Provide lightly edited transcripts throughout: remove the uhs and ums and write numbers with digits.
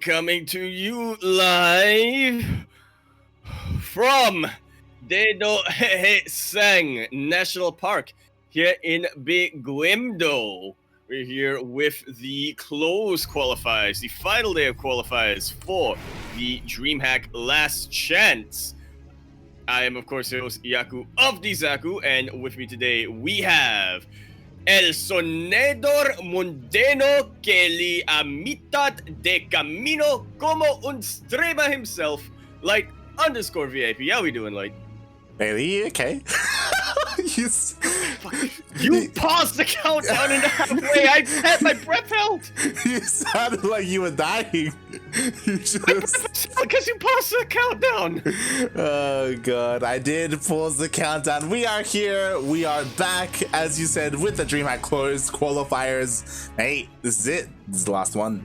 Coming to you live from Dedo Sang National Park here in Biguimdo. We're here with the close qualifiers, the final day of qualifiers for the DreamHack Last Chance. I am, of course, your host, Yaku of Zaku, and with me today we have El sonedor mundano que li a mitad de camino como un streba himself, Light_VIP. How we doing, Light? Bailey, okay? You paused the countdown in halfway. I had my breath held. You sounded like you were dying. You just... Because you paused the countdown. Oh god, I did pause the countdown. We are here. We are back, as you said, with the DreamHack closed qualifiers. Hey, this is it. This is the last one.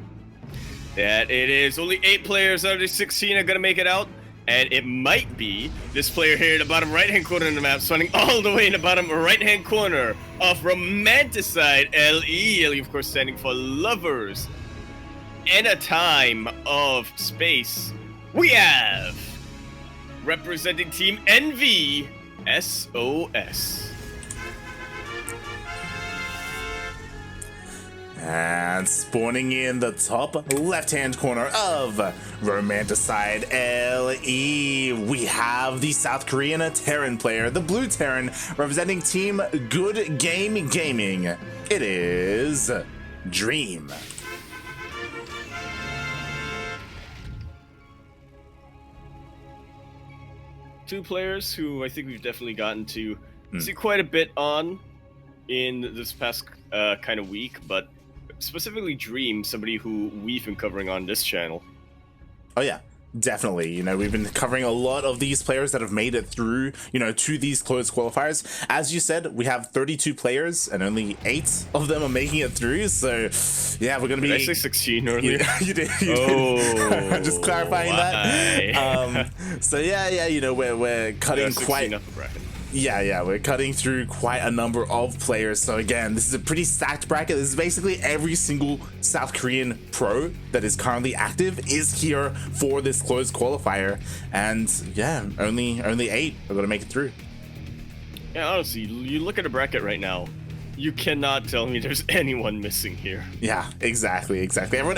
That it is. Only 8 players out of the 16 are gonna make it out. And it might be this player here in the bottom right-hand corner of the map, spawning all the way in the bottom right-hand corner of Romanticide LE. LE, of course, standing for Lovers. In a time of space, we have, representing Team Envy, SOS. And spawning in the top left-hand corner of Romanticide LE, we have the South Korean Terran player, the Blue Terran, representing Team Good Game Gaming. It is Dream. Two players who I think we've definitely gotten to see quite a bit on in this past kind of week, but specifically Dream, somebody who we've been covering on this channel. Oh yeah, definitely. You know, we've been covering a lot of these players that have made it through, you know, to these closed qualifiers. As you said, we have 32 players and only 8 of them are making it through. So yeah, we're gonna be... Did I say 16 earlier? You did. Oh, just clarifying that. So yeah, you know, we're cutting quite... Up the bracket. Yeah, we're cutting through quite a number of players. So again, this is a pretty stacked bracket. This is basically every single South Korean pro that is currently active is here for this closed qualifier. And yeah, only 8 are gonna make it through. Yeah, honestly, you look at a bracket right now, you cannot tell me there's anyone missing here. Yeah, exactly. Everyone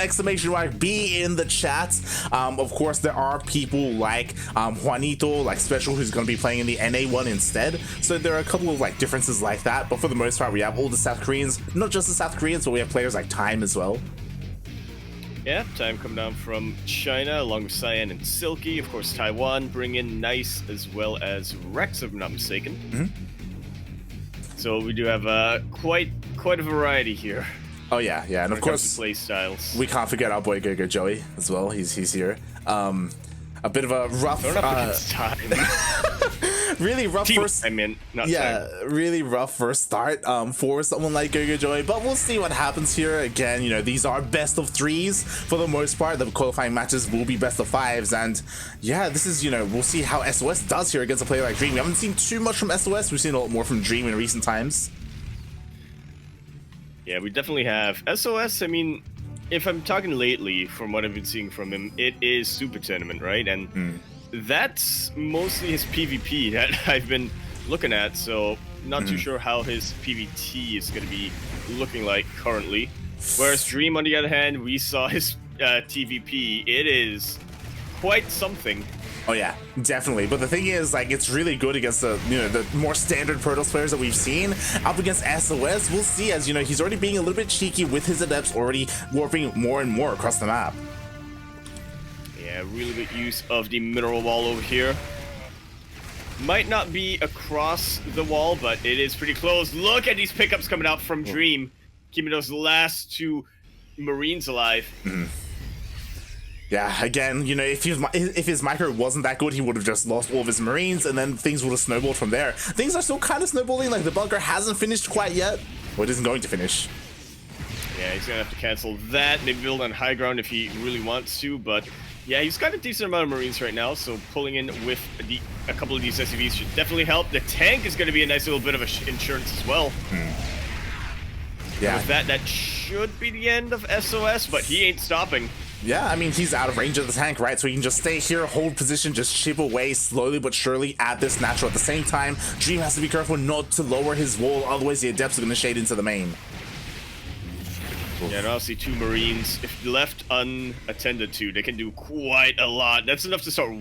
!B in the chat. Of course, there are people like Juanito, like Special, who's going to be playing in the NA1 instead. So there are a couple of like differences like that. But for the most part, we have all the South Koreans, not just the South Koreans, but we have players like Time as well. Yeah, Time come down from China, along with Cyan and Silky. Of course, Taiwan bring in Nice as well as Rex, if I'm not mistaken. Mm-hmm. So we do have quite a variety here. Oh yeah, and of course play styles. We can't forget our boy Go Joey as well. He's here. A bit of a rough. Time. Really rough first. I mean, not yeah, time. Really rough first start for someone like Go Joey, but we'll see what happens here. Again, you know, these are best of 3s for the most part. The qualifying matches will be best of 5s, and yeah, this is, you know, we'll see how SOS does here against a player like Dream. We haven't seen too much from SOS. We've seen a lot more from Dream in recent times. Yeah, we definitely have. SOS, I mean, if I'm talking lately, from what I've been seeing from him, it is Super Tournament, right? And that's mostly his PvP that I've been looking at, so not too sure how his PvT is going to be looking like currently. Whereas Dream, on the other hand, we saw his TVP. It is quite something. Oh yeah, definitely. But the thing is, like, it's really good against the, you know, the more standard Protoss players that we've seen. Up against SOS, we'll see, as you know, he's already being a little bit cheeky with his adepts, already warping more and more across the map. Yeah, really good use of the mineral wall over here. Might not be across the wall, but it is pretty close. Look at these pickups coming out from Dream, keeping those last 2 Marines alive. Yeah, again, you know, if his micro wasn't that good, he would have just lost all of his Marines, and then things would have snowballed from there. Things are still kind of snowballing. Like, the bunker hasn't finished quite yet, or it isn't going to finish. Yeah, he's gonna have to cancel that. Maybe build on high ground if he really wants to, but yeah, he's got a decent amount of Marines right now, so pulling in with a couple of these SUVs should definitely help. The tank is going to be a nice little bit of insurance as well. Yeah. With that should be the end of SOS, but he ain't stopping. Yeah, I mean, he's out of range of the tank, right? So he can just stay here, hold position, just chip away slowly but surely at this natural. At the same time, Dream has to be careful not to lower his wall, otherwise the Adepts are going to shade into the main. Yeah, and obviously 2 Marines, if left unattended to, they can do quite a lot. That's enough to start,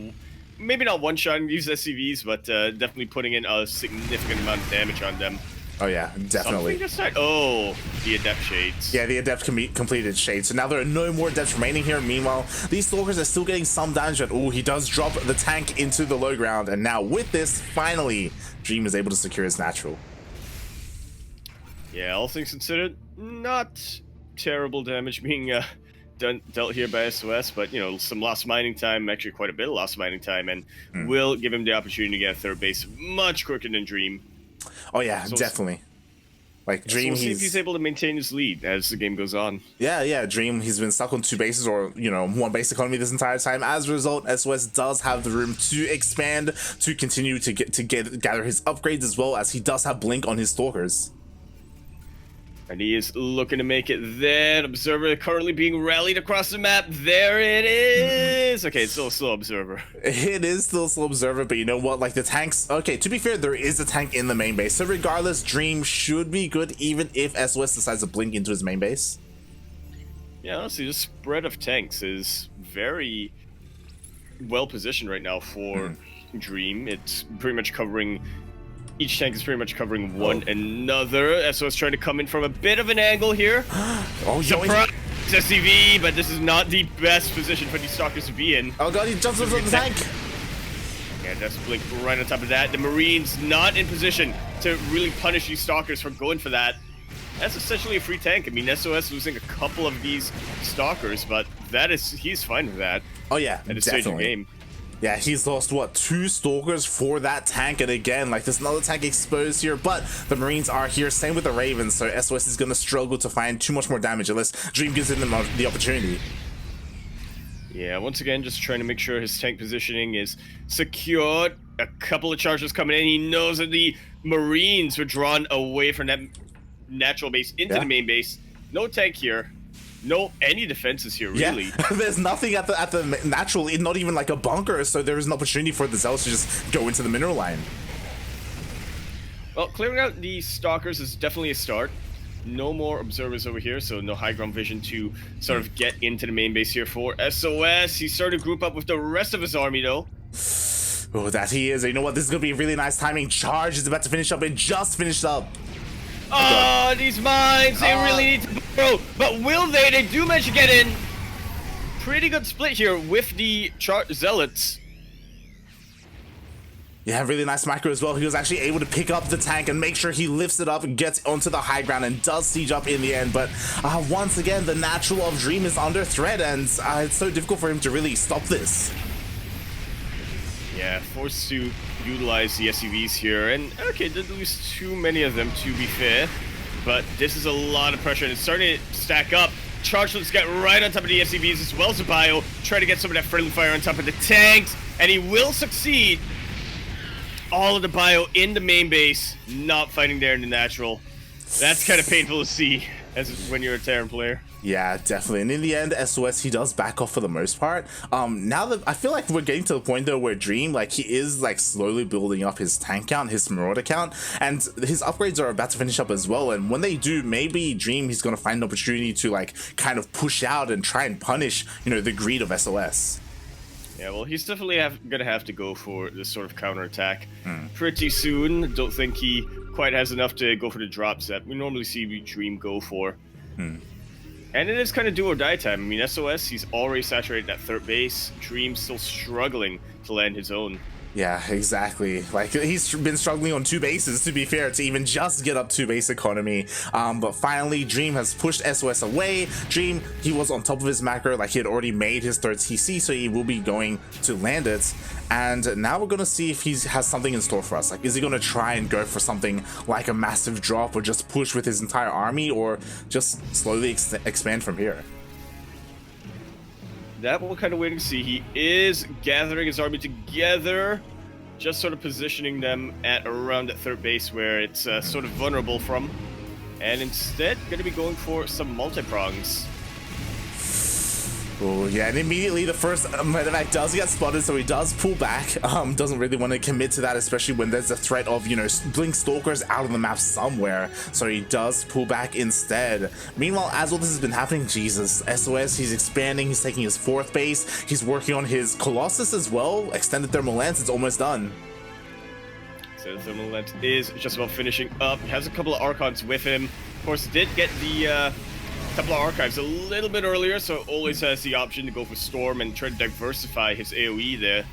maybe not one-shotting these SCVs, but definitely putting in a significant amount of damage on them. Oh yeah, definitely. Oh, the Adept Shades. Yeah, the Adept completed Shades, so now there are no more Adepts remaining here. Meanwhile, these Stalkers are still getting some damage, but oh, he does drop the tank into the low ground, and now with this, finally, Dream is able to secure his natural. Yeah, all things considered, not terrible damage being dealt here by SOS, but, you know, some lost mining time, actually quite a bit of lost mining time, and will give him the opportunity to get a third base much quicker than Dream. Oh yeah, so definitely. Like Dream, so we'll see if he's able to maintain his lead as the game goes on. Yeah, Dream, he's been stuck on 2 bases or, you know, 1 base economy this entire time. As a result, SOS does have the room to expand, to continue to gather his upgrades, as well as he does have Blink on his Stalkers. And he is looking to make it there. Observer currently being rallied across the map. There it is. Okay, it's still a slow Observer. It is still a slow Observer, but you know what? Like the tanks. Okay, to be fair, there is a tank in the main base. So regardless, Dream should be good even if SOS decides to blink into his main base. Yeah, honestly, the spread of tanks is very well positioned right now for Dream. It's pretty much covering... Each tank is pretty much covering one another. SOS trying to come in from a bit of an angle here. Surprise SCV, but this is not the best position for these Stalkers to be in. Oh god, he jumps into the tank. Yeah, that's Blink right on top of that. The Marines not in position to really punish these Stalkers for going for that. That's essentially a free tank. I mean, SOS losing a couple of these Stalkers, but he's fine with that. Oh yeah, at this stage of the game. Yeah, he's lost, what, 2 Stalkers for that tank, and again, like, there's another tank exposed here, but the Marines are here, same with the Ravens, so SOS is going to struggle to find too much more damage unless Dream gives him the opportunity. Yeah, once again, just trying to make sure his tank positioning is secured. A couple of charges coming in. He knows that the Marines were drawn away from that natural base into the main base. No tank here. No, any defenses here, really. Yeah. There's nothing at the natural, not even like a bunker, so there is an opportunity for the Zealots to just go into the mineral line. Well, clearing out the Stalkers is definitely a start. No more Observers over here, so no high ground vision to sort of get into the main base here for SOS. He's starting to group up with the rest of his army, though. Oh, that he is. You know what? This is going to be really nice timing. Charge is about to finish up. It just finished up. Oh, these mines, they really need to burrow. But will they? They do manage to get in. Pretty good split here with the Zealots. Yeah, really nice macro as well. He was actually able to pick up the tank and make sure he lifts it up and gets onto the high ground and does siege up in the end. But once again, the natural of Dream is under threat, and it's so difficult for him to really stop this. Yeah, forced to utilize the SCVs here, and okay, did lose too many of them, to be fair, but this is a lot of pressure, and it's starting to stack up. Chargelets get right on top of the SCVs as well as the bio, try to get some of that friendly fire on top of the tanks, and he will succeed. All of the bio in the main base, not fighting there in the natural. That's kind of painful to see as when you're a Terran player. Yeah, definitely. And in the end, SOS, he does back off for the most part. Now that I feel like we're getting to the point though where Dream, like, he is like slowly building up his tank count, his Marauder count, and his upgrades are about to finish up as well. And when they do, maybe Dream, he's gonna find an opportunity to like kind of push out and try and punish, you know, the greed of SOS. Yeah, well, he's definitely gonna have to go for this sort of counterattack pretty soon. Don't think he quite has enough to go for the drops that we normally see Dream go for. And it is kind of do or die time. I mean, SOS, he's already saturated at third base. Dream's still struggling to land his own. Yeah, exactly. Like, he's been struggling on 2 bases, to be fair, to even just get up 2 base economy. But finally, Dream has pushed SOS away. Dream, he was on top of his macro, like he had already made his 3rd TC, so he will be going to land it. And now we're going to see if he has something in store for us. Like, is he going to try and go for something like a massive drop, or just push with his entire army, or just slowly expand from here? That we're kind of waiting to see. He is gathering his army together, just sort of positioning them at around that third base where it's sort of vulnerable from, and instead going to be going for some multi-prongs. Oh yeah, and immediately the first medevac does get spotted, so he does pull back. Doesn't really want to commit to that, especially when there's a threat of, you know, blink stalkers out of the map somewhere. So he does pull back instead. Meanwhile, as all this has been happening, Jesus, SOS, he's expanding, he's taking his 4th base, he's working on his Colossus as well. Extended thermal lens, it's almost done. So the thermal lens is just about finishing up. He has a couple of Archons with him. Of course, did get the couple of archives a little bit earlier, so always has the option to go for Storm and try to diversify his AoE there.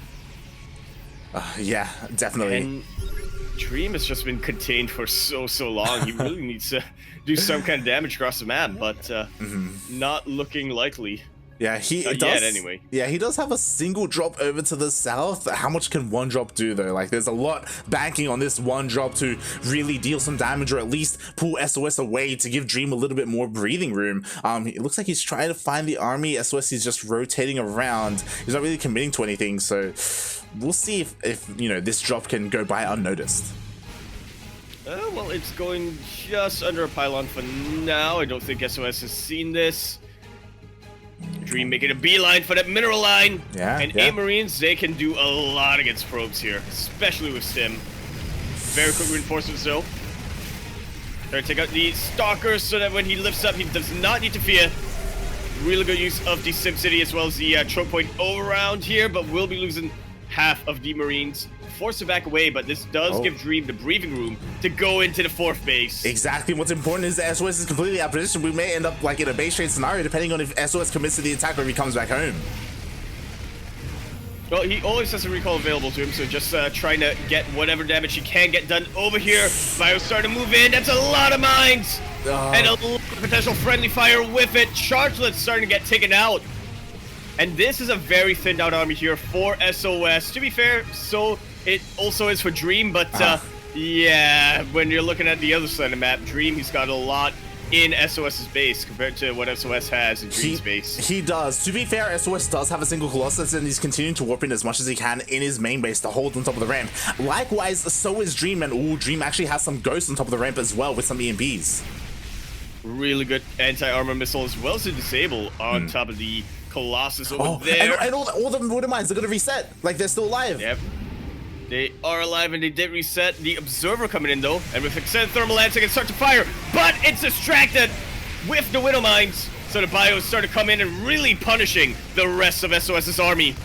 Yeah, definitely. And Dream has just been contained for so long. He really needs to do some kind of damage across the map, but not looking likely. Yeah, he does. Yet, anyway. Yeah, he does have a single drop over to the south. How much can one drop do though? Like, there's a lot banking on this one drop to really deal some damage, or at least pull SOS away to give Dream a little bit more breathing room. It looks like he's trying to find the army. SOS is just rotating around. He's not really committing to anything, so we'll see if you know, this drop can go by unnoticed. Well, it's going just under a pylon for now. I don't think SOS has seen this. Dream making a beeline for that mineral line. Yeah, and A-Marines, they can do a lot against probes here, especially with Stim. Very quick reinforcements though. Trying to take out the Stalkers so that when he lifts up, he does not need to fear. Really good use of the Sim City as well as the choke point around here, but we'll be losing half of the Marines. Forced to back away, but this does give Dream the breathing room to go into the 4th base. Exactly. What's important is that SOS is completely out of position. We may end up like in a base trade scenario, depending on if SOS commits to the attack or if he comes back home. Well, he always has a recall available to him, so just trying to get whatever damage he can get done over here. Bio's starting to move in. That's a lot of mines! And a little potential friendly fire with it. Chargelet's starting to get taken out. And this is a very thinned out army here for SOS. To be fair, so it also is for Dream, but yeah, when you're looking at the other side of the map, Dream, he's got a lot in SOS's base compared to what SOS has in Dream's base. He does. To be fair, SOS does have a single Colossus, and he's continuing to warp in as much as he can in his main base to hold on top of the ramp. Likewise, so is Dream, and Dream actually has some ghosts on top of the ramp as well with some EMPs. Really good anti-armor missile as well as a disable on top of the Colossus over there. And all the water mines are going to reset. Like, they're still alive. Yep. They are alive and they did reset. The Observer coming in though, and with extended thermal lance, they can start to fire, but it's distracted with the Widow Mines. So the bios start to come in and really punishing the rest of SOS's army.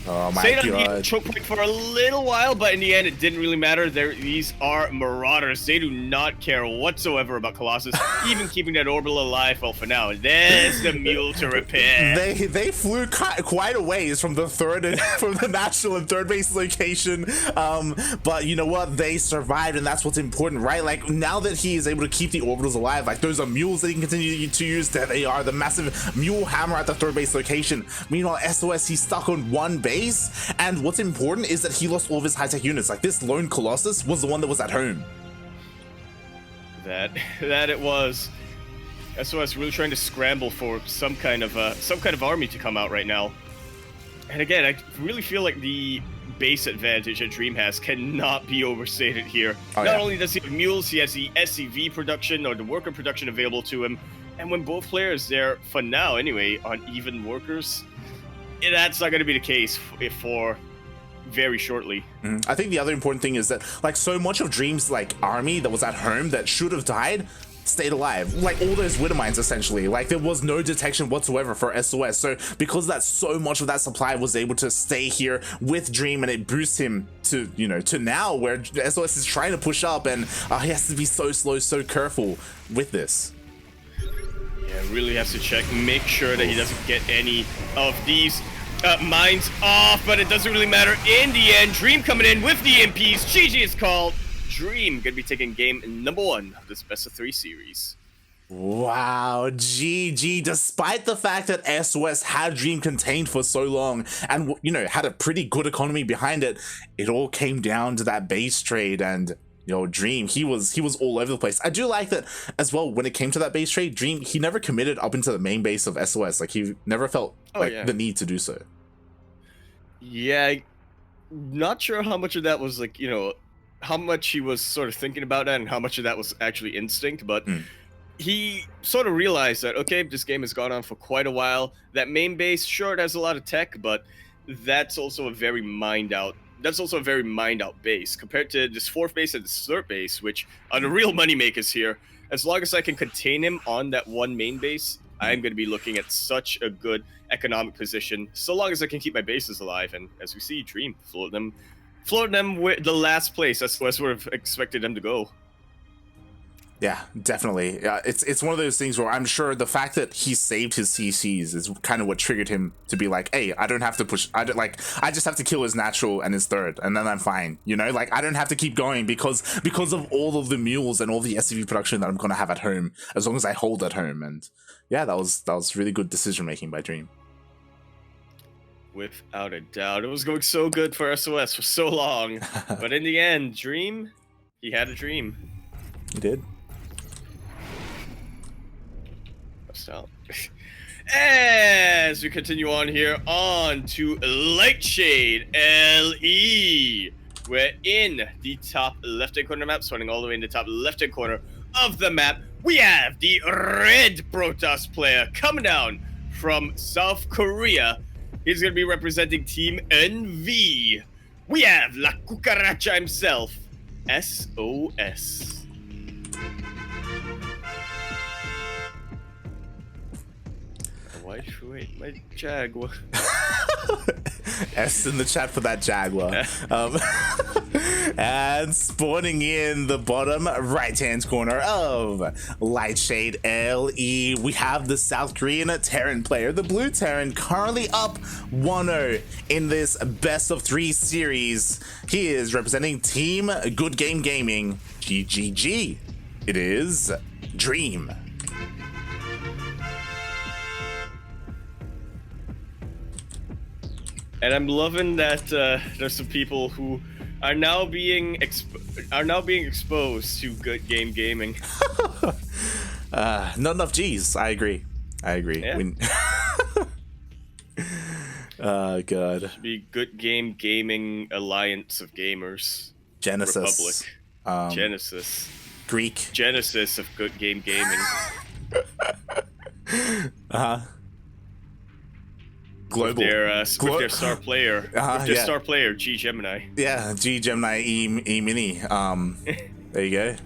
Oh my Stayed on god. the choke point for a little while, but in the end, it didn't really matter. These are Marauders. They do not care whatsoever about Colossus, even keeping that orbital alive. Well, for now, there's the mule to repair. They flew quite a ways from the from the national and 3rd base location, but you know what? They survived, and that's what's important, right? Like, now that he is able to keep the orbitals alive, like, those are mules that he can continue to use. There they are, the massive mule hammer at the 3rd base location. Meanwhile, SOS, he's stuck on one base. And what's important is that he lost all of his high-tech units. Like, this lone Colossus was the one that was at home. That it was. SOS really trying to scramble for some kind of army to come out right now. And again, I really feel like the base advantage that Dream has cannot be overstated here. Not only does he have mules, he has the SCV production or the worker production available to him. And when both players there, for now anyway, on even workers, that's not going to be the case for very shortly. I think the other important thing is that, like, so much of Dream's, like, army that was at home that should have died stayed alive. Like, all those Widow Mines, essentially. Like, there was no detection whatsoever for SOS. So because that, so much of that supply was able to stay here with Dream, and it boosts him to, you know, to now where SOS is trying to push up, and he has to be so slow, so careful with this. Yeah, really has to check, make sure that he doesn't get any of these mines off, but it doesn't really matter in the end. Dream coming in with the EMPs. GG is called. Dream gonna be taking game number 1 of this best of 3 series. Wow, GG. Despite the fact that SOS had Dream contained for so long and, you know, had a pretty good economy behind it, it all came down to that base trade, and you know, Dream, he was all over the place. I do like that as well. When it came to that base trade, Dream, he never committed up into the main base of SOS. Like, he never felt the need to do so. Yeah, not sure how much of that was, like, you know, how much he was sort of thinking about that and how much of that was actually instinct, but he sort of realized that, okay, this game has gone on for quite a while. That main base, sure, it has a lot of tech, but that's also a very mined out. That's also a very mined out base compared to this fourth base and this third base, which are the real moneymakers here. As long as I can contain him on that one main base, I'm going to be looking at such a good economic position. So long as I can keep my bases alive, and as we see, Dream float them with the last place. That's where I sort of expected them to go. Yeah, definitely. It's one of those things where I'm sure the fact that he saved his CCs is kind of what triggered him to be like, hey, I don't have to push. I just have to kill his natural and his third, and then I'm fine. You know, like I don't have to keep going because of all of the mules and all the SCV production that I'm gonna have at home, as long as I hold at home. And yeah, that was really good decision making by Dream. Without a doubt, it was going so good for SOS for so long, but in the end, Dream, he had a dream. He did. So, as we continue on here, on to Lightshade LE. We're in the top left-hand corner map, starting all the way in the top left-hand corner of the map. We have the red Protoss player coming down from South Korea. He's going to be representing Team NV. We have La Cucaracha himself, SOS. Wait, my Jaguar. S in the chat for that Jaguar. And spawning in the bottom right-hand corner of Lightshade LE, we have the South Korean Terran player, the Blue Terran, currently up 1-0 in this best-of-3 series. He is representing Team Good Game Gaming, GGG. It is Dream. And I'm loving that there's some people who are now being exposed to good game gaming. Not enough G's. I agree. Yeah. Oh god. Be good game gaming alliance of gamers. Genesis. Republic. Genesis. Greek. Genesis of good game gaming. Global. With their star player. Star player, G Gemini. Yeah, G Gemini E Mini. There you go.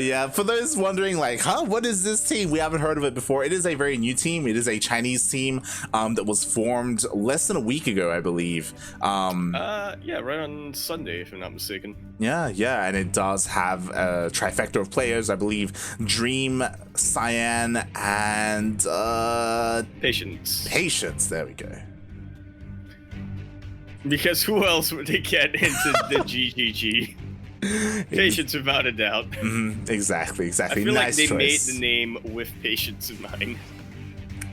Yeah, for those wondering, like, what is this team? We haven't heard of it before. It is a very new team. It is a Chinese team that was formed less than a week ago, I believe. Yeah, right on Sunday, if I'm not mistaken. Yeah, and it does have a trifecta of players, I believe. Dream, Cyan, and Patience. There we go. Because who else would they get into the GGG? Patience, without a doubt. Exactly. I feel nice like they choice. made the name with Patience in mind.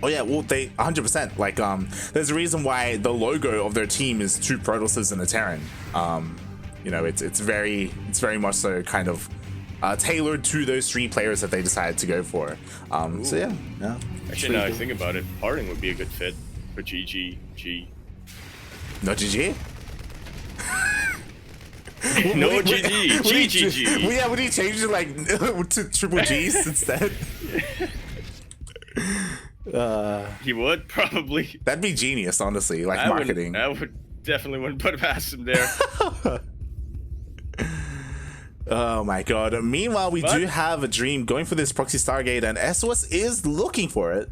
Oh yeah, well they 100%. Like there's a reason why the logo of their team is 2 Protosses and a Terran. You know, it's very much so kind of tailored to those 3 players that they decided to go for. So yeah. Actually, now I think about it, Harding would be a good fit for GGG. No GG? No GG. GGG. Well, yeah, would he change it like to triple G's instead? He would probably. That'd be genius, honestly. Like marketing. I would definitely wouldn't put it past him there. Oh my god. Meanwhile, we do have a Dream going for this proxy Stargate, and SOS is looking for it.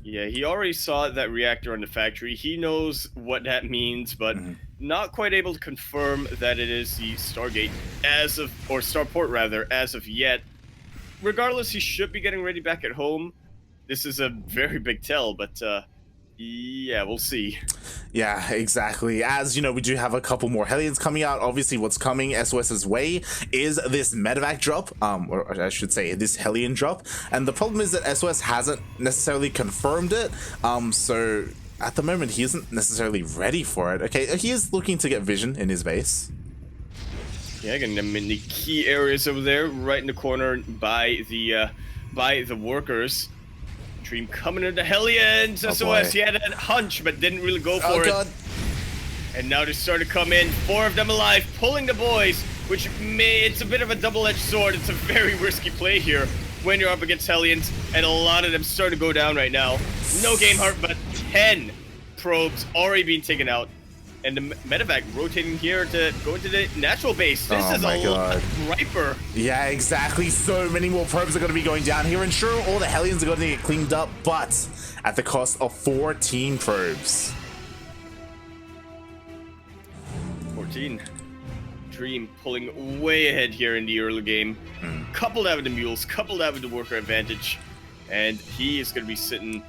Yeah, he already saw that reactor on the factory. He knows what that means, but not quite able to confirm that it is the Stargate or Starport rather, as of yet. Regardless, he should be getting ready back at home. This is a very big tell, but yeah, we'll see. Yeah, exactly. As you know, we do have a couple more Hellions coming out. Obviously, what's coming SOS's way is this medevac drop, or I should say this Hellion drop. And the problem is that SOS hasn't necessarily confirmed it. So at the moment, he isn't necessarily ready for it. Okay, he is looking to get vision in his base. Yeah, getting them in the key areas over there, right in the corner by the workers. Dream coming into Hellions. SOS, he had a hunch, but didn't really go for it. And now they start to come in, 4 of them alive, pulling the boys, which it's a bit of a double-edged sword. It's a very risky play here when you're up against Hellions, and a lot of them start to go down right now. No game heart, but 10 probes already being taken out. And the medevac rotating here to go into the natural base. This is a lot riper. Yeah, exactly. So many more probes are going to be going down here. And sure, all the Hellions are going to get cleaned up, but at the cost of 14 probes. 14. Dream pulling way ahead here in the early game. Coupled that with the mules, coupled that with the worker advantage. And he is going to be sitting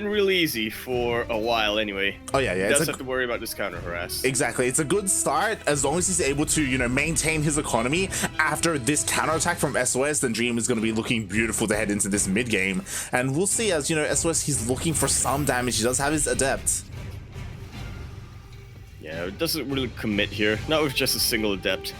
real easy for a while anyway. Oh yeah, He doesn't have to worry about this counter harass. Exactly. It's a good start as long as he's able to, you know, maintain his economy. After this counterattack from SOS, then Dream is going to be looking beautiful to head into this mid game. And we'll see, as you know, SOS, he's looking for some damage. He does have his adept. Yeah, it doesn't really commit here. Not with just a single adept.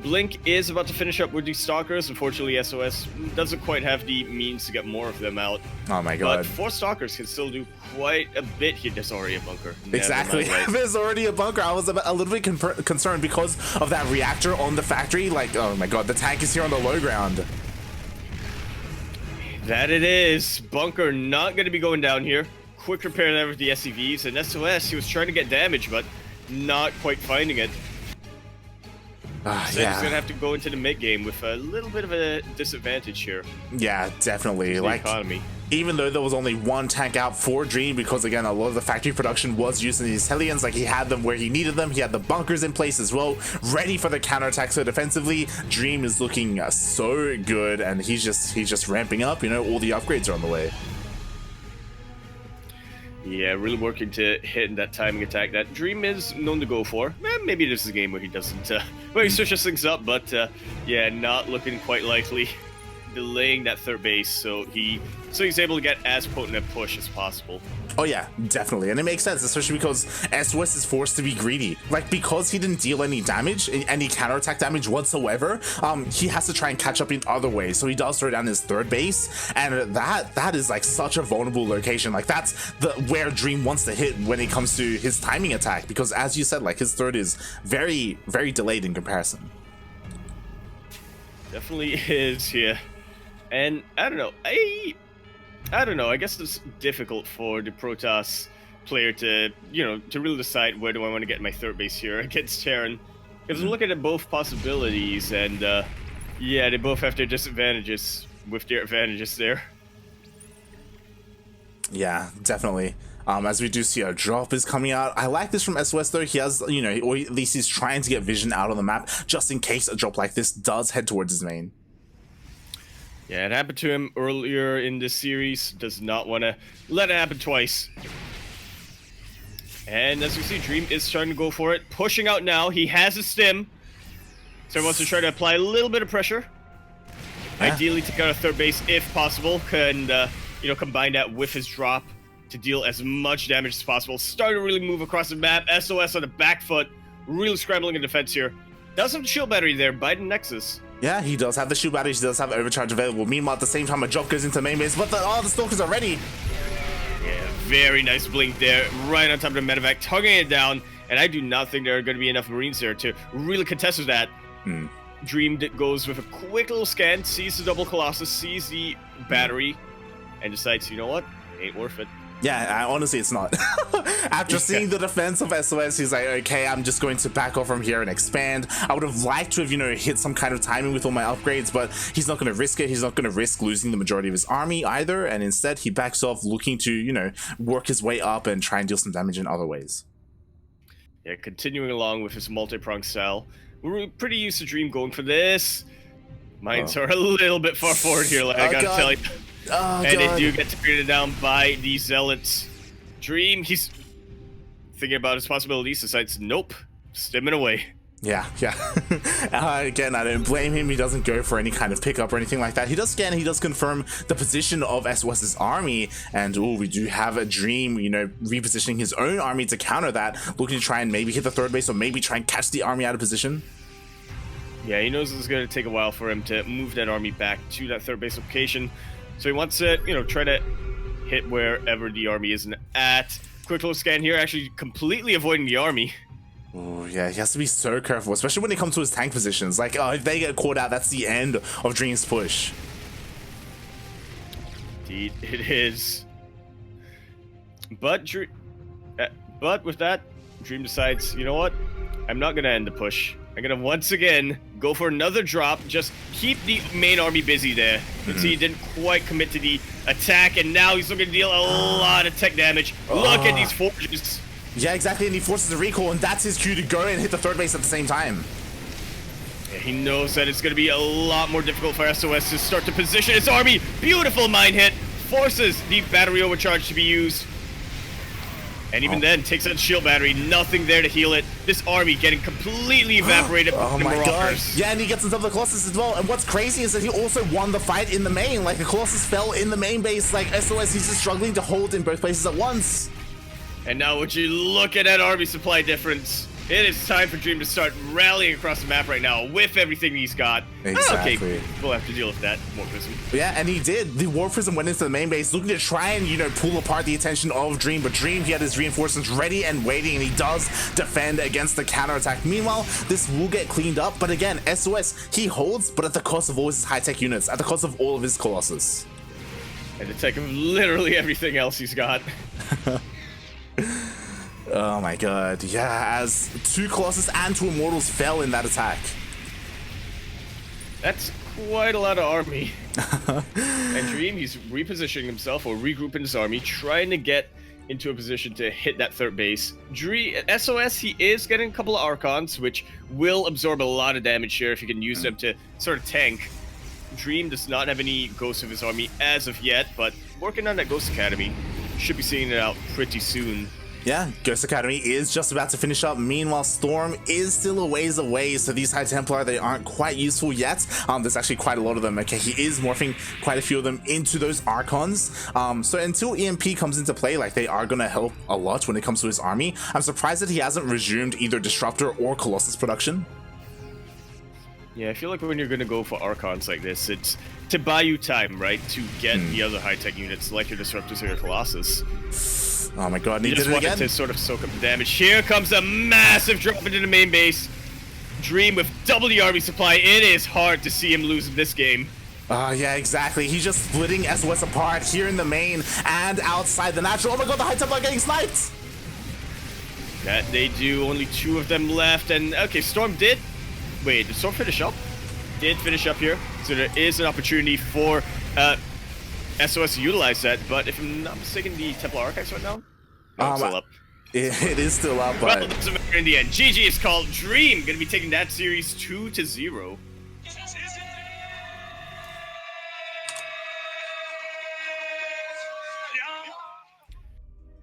Blink is about to finish up with these Stalkers. Unfortunately, SOS doesn't quite have the means to get more of them out. Oh my god. But 4 Stalkers can still do quite a bit here. There's already a bunker. Exactly. There's already a bunker. I was a little bit concerned because of that reactor on the factory. Like, oh my god, the tank is here on the low ground. That it is. Bunker not going to be going down here. Quick repair there with the SCVs. And SOS, he was trying to get damage, but not quite finding it. So Yeah. he's gonna have to go into the mid game with a little bit of a disadvantage here. Yeah, definitely. The like, economy. even though there was only 1 tank out for Dream, because again, a lot of the factory production was using these Hellions, like he had them where he needed them. He had the bunkers in place as well, ready for the counterattack. So defensively, Dream is looking so good, and he's just ramping up. You know, all the upgrades are on the way. Yeah, really working to hit that timing attack that Dream is known to go for. Maybe this is a game where he doesn't, where he switches things up, but yeah, not looking quite likely. Delaying that third base, so he's able to get as potent a push as possible. Oh yeah, definitely, and it makes sense, especially because SOS is forced to be greedy. Like, because he didn't deal any damage, any counterattack damage whatsoever, he has to try and catch up in other ways. So he does throw down his third base, and that is like such a vulnerable location. Like, that's where Dream wants to hit when it comes to his timing attack, because as you said, like, his third is very, very delayed in comparison. Definitely is, yeah. And I don't know. I don't know. I guess it's difficult for the Protoss player to, you know, to really decide where do I want to get my third base here against Terran. Because I'm looking at both possibilities, and yeah, they both have their disadvantages with their advantages there. Yeah, definitely. As we do see a drop is coming out. I like this from SOS though. He has, you know, or at least he's trying to get vision out on the map just in case a drop like this does head towards his main. Yeah, it happened to him earlier in this series. Does not want to let it happen twice. And as we see, Dream is starting to go for it. Pushing out now. He has a stim. So he wants to try to apply a little bit of pressure. Yeah. Ideally take out a third base if possible. And, you know, combine that with his drop to deal as much damage as possible. Starting to really move across the map. SOS on the back foot. Really scrambling in defense here. Does have the shield battery there by the Nexus. Yeah, he does have the shield battery, he does have overcharge available. Meanwhile, at the same time, a drop goes into main base, but the Stalkers are ready. Yeah, very nice blink there, right on top of the medevac, tugging it down, and I do not think there are going to be enough Marines there to really contest with that. Dream goes with a quick little scan, sees the double Colossus, sees the battery, and decides, you know what, ain't worth it. Yeah, honestly, it's not. After seeing the defense of SOS, he's like, okay, I'm just going to back off from here and expand. I would have liked to have, you know, hit some kind of timing with all my upgrades, but he's not going to risk it. He's not going to risk losing the majority of his army either, and instead he backs off, looking to, you know, work his way up and try and deal some damage in other ways. Yeah, continuing along with his multi-pronged style. We're pretty used to Dream going for this. Mines are a little bit far forward here, like I gotta tell you. And they do get targeted down by the Zealots. Dream, he's thinking about his possibilities, decides, nope, stimming away. Yeah. Again, I don't blame him. He doesn't go for any kind of pickup or anything like that. He does scan, he does confirm the position of SOS's army, and we do have a Dream, you know, repositioning his own army to counter that, looking to try and maybe hit the third base or maybe try and catch the army out of position. Yeah, he knows it's going to take a while for him to move that army back to that third base location. So he wants to, you know, try to hit wherever the army isn't at. Quick little scan here, actually completely avoiding the army. Oh yeah, he has to be so careful, especially when it comes to his tank positions. Like, oh, if they get caught out, that's the end of Dream's push. Indeed, it is. But with that, Dream decides, you know what? I'm not gonna end the push. I'm gonna once again go for another drop. Just keep the main army busy there. You can see he didn't quite commit to the attack, and now he's looking to deal a lot of tech damage. Look at these forges. Yeah, exactly, and he forces a recall, and that's his cue to go and hit the third base at the same time. Yeah, he knows that it's going to be a lot more difficult for SOS to start to position its army. Beautiful mine hit. Forces the battery overcharge to be used. And even then, takes out shield battery. Nothing there to heal it. This army getting completely evaporated by the Marauders. Yeah, and he gets himself the Colossus as well. And what's crazy is that he also won the fight in the main. Like, the Colossus fell in the main base. Like, SOS, he's just struggling to hold in both places at once. And now would you look at that army supply difference? It is time for Dream to start rallying across the map right now with everything he's got. Exactly. Okay, we'll have to deal with that War Prism. Yeah, and he did. The War Prism went into the main base looking to try and, you know, pull apart the attention of Dream. But Dream, he had his reinforcements ready and waiting, and he does defend against the counterattack. Meanwhile, this will get cleaned up. But again, SOS, he holds, but at the cost of all his high-tech units, at the cost of all of his Colossus. And the tech of literally everything else he's got. Oh my god, yeah, as 2 Colossus and 2 Immortals fell in that attack. That's quite a lot of army. And Dream, he's repositioning himself or regrouping his army, trying to get into a position to hit that third base. SOS, he is getting a couple of Archons, which will absorb a lot of damage here if you can use them to sort of tank. Dream does not have any Ghosts of his army as of yet, but working on that Ghost Academy. Should be seeing it out pretty soon. Yeah, Ghost Academy is just about to finish up. Meanwhile, Storm is still a ways away, so these High Templar, they aren't quite useful yet. There's actually quite a lot of them. Okay, he is morphing quite a few of them into those Archons. So until EMP comes into play, like, they are gonna help a lot when it comes to his army. I'm surprised that he hasn't resumed either Disruptor or Colossus production. Yeah, I feel like when you're gonna go for Archons like this, it's to buy you time, right? To get the other high-tech units like your Disruptors or your Colossus. Oh my god, and he You did just it want again. it to sort of soak up the damage. Here comes a massive drop into the main base. Dream with double the army supply. It is hard to see him lose this game. Yeah, exactly. He's just splitting SOS apart here in the main and outside the natural. Oh my god, the High Templar are getting sniped! That they do. Only 2 of them left. And okay, Storm did... Wait, did Storm finish up? Did finish up here. So there is an opportunity for SOS to utilize that. But if I'm not mistaken, the Templar Archives right now? No, it's still up. It is still up, but... Well, it doesn't matter in the end. GG is called. Dream going to be taking that series 2-0.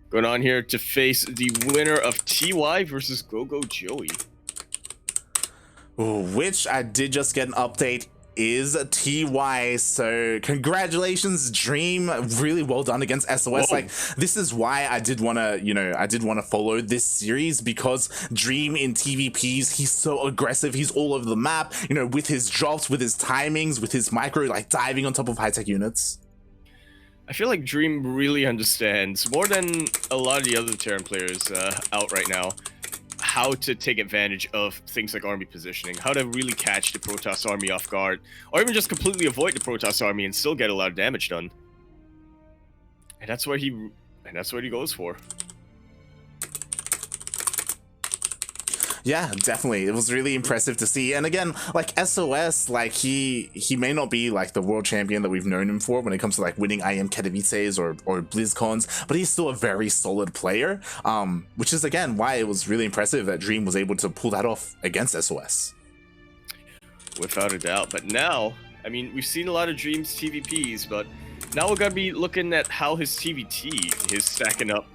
Going on here to face the winner of TY versus GoGo Joey. Which I did just get an update is TY, so congratulations Dream, really well done against SOS. Whoa. Like, this is why I did want to, you know, I did want to follow this series, because Dream in TVPs, he's so aggressive, he's all over the map, you know, with his drops, with his timings, with his micro, like diving on top of high-tech units. I feel like Dream really understands, more than a lot of the other Terran players out right now, how to take advantage of things like army positioning, how to really catch the Protoss army off guard, or even just completely avoid the Protoss army and still get a lot of damage done. And that's what he goes for. Yeah, definitely. It was really impressive to see. And again, like SOS, like he may not be like the world champion that we've known him for when it comes to like winning IM Katowices or BlizzCons, but he's still a very solid player. Which is again why it was really impressive that Dream was able to pull that off against SOS. Without a doubt. But now, I mean, we've seen a lot of Dream's TVPs, but now we're gonna be looking at how his TVT is stacking up